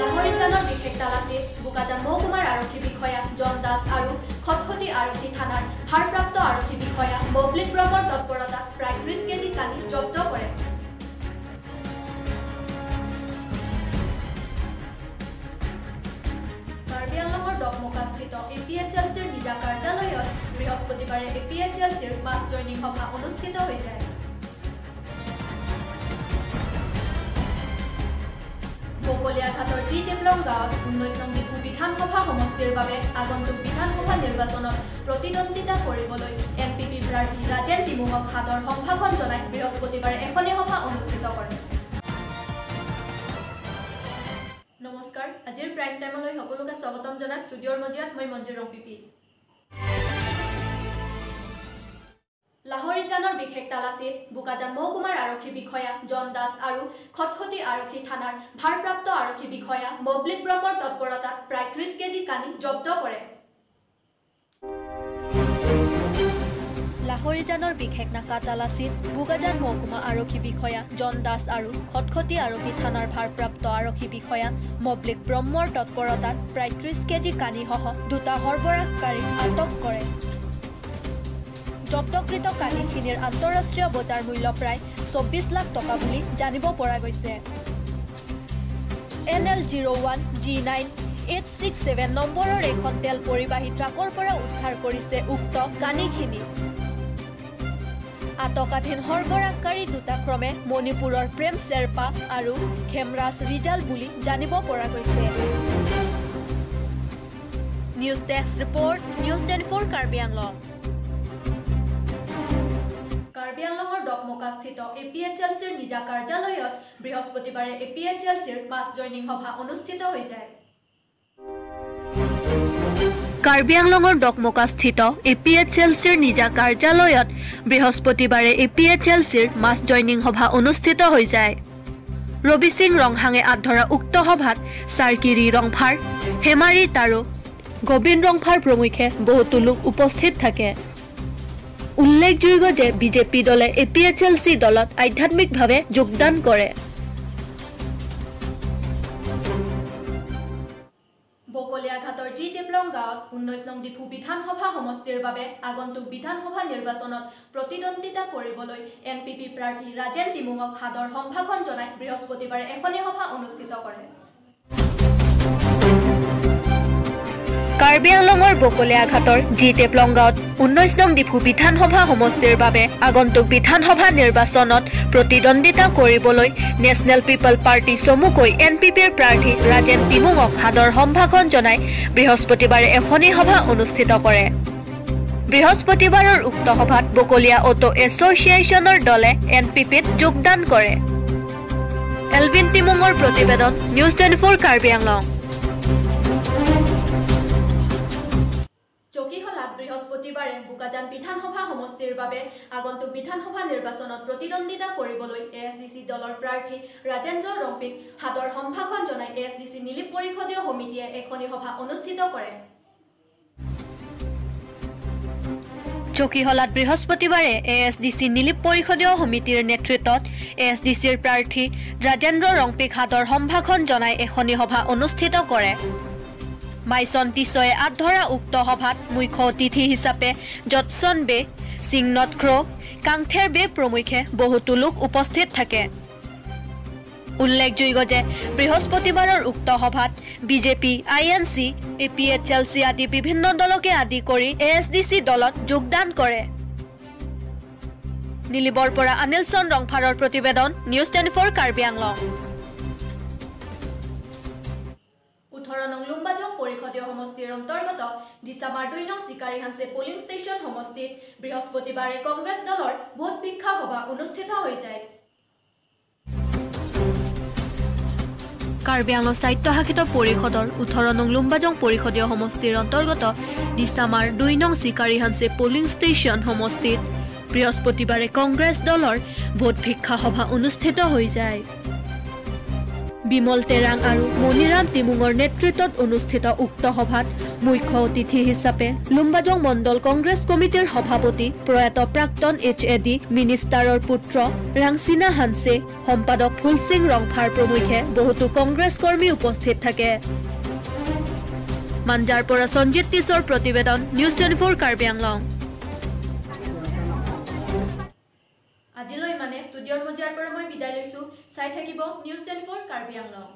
লাহৰীজানৰ বিশেষ তালাচীত বোকাজান মহকুমাৰ আৰক্ষী বিষয়া জন দাস আৰু খটখটি আৰক্ষী থানাৰ ভাৰপ্ৰাপ্ত আৰক্ষী বিষয়া ববলিক ব্ৰহ্মৰ তৎপৰতাত প্ৰায় 30 কেজি কালি জব্দ কৰে। কাৰ্বি আংলঙৰ ডকমকাস্থিত APHLCৰ নিজা কাৰ্যালয়ত বৃহস্পতিবাৰে APHLCৰ মাছ জইনিং সভা অনুষ্ঠিত হৈ যায়। বকলিয়াঘাটৰ জি-টেপলং গাঁৱত 19 নং ডিফু বিধানসভা সমষ্টিৰ বাবে আগন্তুক বিধানসভা নিৰ্বাচনত প্ৰতিদ্বন্দ্বিতা কৰিবলৈ NPP প্ৰাৰ্থী ৰাজেন টিমুহক সাদৰ সম্ভাষণ জনাই বৃহস্পতিবাৰে এখনি সভা অনুষ্ঠিত কৰে। নমস্কাৰ, আজিৰ প্ৰাইম টাইমলৈ সকলোকে স্বাগতম জনাই ষ্টুডিঅ'ৰ মজিয়াত মই মঞ্জুৰ ৰংপিপি। লাহৰীজানৰ বিশেষ তালাচীত বোকাজান মহকুমাৰ আৰক্ষী বিষয়া জন দাস আৰু খটখটি আৰক্ষী থানাৰ ভাৰপ্ৰাপ্ত আৰক্ষী বিষয়া ববলিক ব্ৰহ্মৰ তৎপৰতাত প্ৰায় 30 কেজি কালি জব্দ কৰে। লাহৰীজানৰ বিশেষ নাকা তালাচীত বোকাজান মহকুমা আৰক্ষী বিষয়া জন দাস আৰু খটখটি আৰক্ষী থানাৰ ভাৰপ্ৰাপ্ত আৰক্ষী বিষয়া ববলিক ব্ৰহ্মৰ তৎপৰতাত প্ৰায় 30 কেজি কানিসহ দুটা সৰবৰাহকাৰীক আটক কৰে। জব্দকৃত কানিখিনিৰ আন্তঃৰাষ্ট্ৰীয় বজাৰ মূল্য প্ৰায় 24 লাখ টকা বুলি জানিব পৰা গৈছে। NL01G9867 নম্বৰৰ এখন তেল পৰিবাহী ট্ৰাকৰ পৰা উদ্ধাৰ কৰিছে উক্ত কানিখিনি। আটকাধীন সৰবৰাহকাৰী দুটা ক্ৰমে মণিপুৰৰ প্ৰেম শ্বেৰপা আৰু খেমৰাজ ৰিজাল বুলি জানিব পৰা গৈছে। News desk report, News.News Karbi Anglong. Karbi আংলঙৰ ডকমকাস্থিত APHLCৰ নিজা কাৰ্যালয়ত বৃহস্পতিবাৰে APHLCৰ মাছ জইনিং সভা অনুষ্ঠিত হৈ যায়। কাৰ্বি আংলঙৰ ডকমকাস্থিত APHLCৰ নিজা কাৰ্যালয়ত বৃহস্পতিবাৰে APHLCৰ মাছ জইনিং সভা অনুষ্ঠিত হৈ যায়। ৰবি সিং ৰংহাঙে আধৰা উক্ত সভাত চাৰ্কিৰি ৰংফাৰ, হেমাৰী তাৰো, গোবিন্দ ৰংফাৰ প্ৰমুখ্যে বহুতো লোক উপস্থিত থাকে। উল্লেখযোগ্য যে বিজেপি দলে APHLC দলত আধ্যাত্মিকভাৱে যোগদান কৰে। বকলিয়াঘাটৰ জি-টেপলং গাঁৱত 19 নং ডিফু বিধানসভা সমষ্টিৰ বাবে আগন্তুক বিধানসভা নিৰ্বাচনত প্ৰতিদ্বন্দ্বিতা কৰিবলৈ NPP প্ৰাৰ্থী ৰাজেন টিমুহক সাদৰ সম্ভাষণ জনাই বৃহস্পতিবাৰে এখনি সভা অনুষ্ঠিত কৰে। কাৰ্বি আংলঙৰ বকলিয়াঘাটৰ জি-টেপলং গাঁৱত 19 নং ডিফু বিধানসভা সমষ্টিৰ বাবে আগন্তুক বিধানসভা নিৰ্বাচনত প্ৰতিদ্বন্দ্বিতা কৰিবলৈ নেশ্যনেল পিপল পাৰ্টি চমুকৈ NPPৰ প্ৰাৰ্থী ৰাজেন টিমুহক সাদৰ সম্ভাষণ জনাই বৃহস্পতিবাৰে এখনি সভা অনুষ্ঠিত কৰে। বৃহস্পতিবাৰৰ উক্ত সভাত বকলিয়া অটো এছ'চিয়েশ্যনৰ দলে NPPত যোগদান কৰে। এলভিন টিমুঙৰ প্ৰতিবেদন, News.News কাৰ্বি আংলং। বৃহস্পতিবাৰে বোকাজান বিধানসভা সমষ্টিৰ বাবে আগন্তুক বিধানসভা নিৰ্বাচনত প্ৰতিদ্বন্দ্বিতা কৰিবলৈ ASDC দলৰ প্ৰাৰ্থী ৰাজেন্দ্ৰ ৰম্পিক সাদৰ সম্ভাষণ জনাই ASDC নিলিপ পৰিষদীয় সমিতিয়ে এখনি সভা অনুষ্ঠিত কৰে। চকীহলাত বৃহস্পতিবাৰে ASDC নিলিপ পৰিষদীয় সমিতিৰ নেতৃত্বত ASDCৰ প্ৰাৰ্থী ৰাজেন্দ্ৰ ৰম্পিক সাদৰ সম্ভাষণ জনাই এখনি সভা অনুষ্ঠিত কৰে। মাইচন টিছয়ে আধৰা উক্ত সভাত মুখ্য অতিথি হিচাপে জটছন বে, সিংনত ক্ৰ, কাংথেৰ বে প্ৰমুখ্যে বহুতো লোক উপস্থিত থাকে। উল্লেখযোগ্য যে বৃহস্পতিবাৰৰ উক্ত সভাত বিজেপি, INC, APHLC আদি বিভিন্ন দলকে আদি কৰি ASDC দলত যোগদান কৰে। নীলিবৰ পৰা অনিলচন ৰংফাৰৰ প্ৰতিবেদন, News.News কাৰ্বি আংলং। 18 নং লুম্বাজং পৰিষদীয় সমষ্টিৰ অন্তৰ্গত ডিচামাৰ 2 নং চিকাৰীহাঞ্চে পলিং ষ্টেচন সমষ্টিত বৃহস্পতিবাৰে কংগ্ৰেছ দলৰ ভোট ভিক্ষা সভা অনুষ্ঠিত হৈ যায়। কাৰ্বি আংলং স্বায়ত্তশাসিত পৰিষদৰ 18 নং লুম্বাজং পৰিষদীয় সমষ্টিৰ অন্তৰ্গত ডিচামাৰ 2 নং চিকাৰীহাঞ্চে পলিং ষ্টেচন সমষ্টিত বৃহস্পতিবাৰে কংগ্ৰেছ দলৰ ভোট ভিক্ষা সভা অনুষ্ঠিত হৈ যায়। বিমল তেৰাং আৰু মণিৰাম তিমুঙৰ নেতৃত্বত অনুষ্ঠিত উক্ত সভাত মুখ্য অতিথি হিচাপে লুম্বাজং মণ্ডল কংগ্ৰেছ কমিটিৰ সভাপতি প্ৰয়াত প্ৰাক্তন HAD মিনিষ্টাৰৰ পুত্ৰ ৰাংচিনা হানছে সম্পাদক ফুলসিং ৰংফাৰ প্ৰমুখ্যে বহুতো কংগ্ৰেছ কৰ্মী উপস্থিত থাকে মানজাৰ পৰা সঞ্জিত টিছৰ প্ৰতিবেদন News.News কাৰ্বি আংলং আজিলৈ মানে ষ্টুডিঅ'ৰ মজিয়াৰ পৰা মই বিদায় লৈছো চাই থাকিব News.News কাৰ্বি আংলং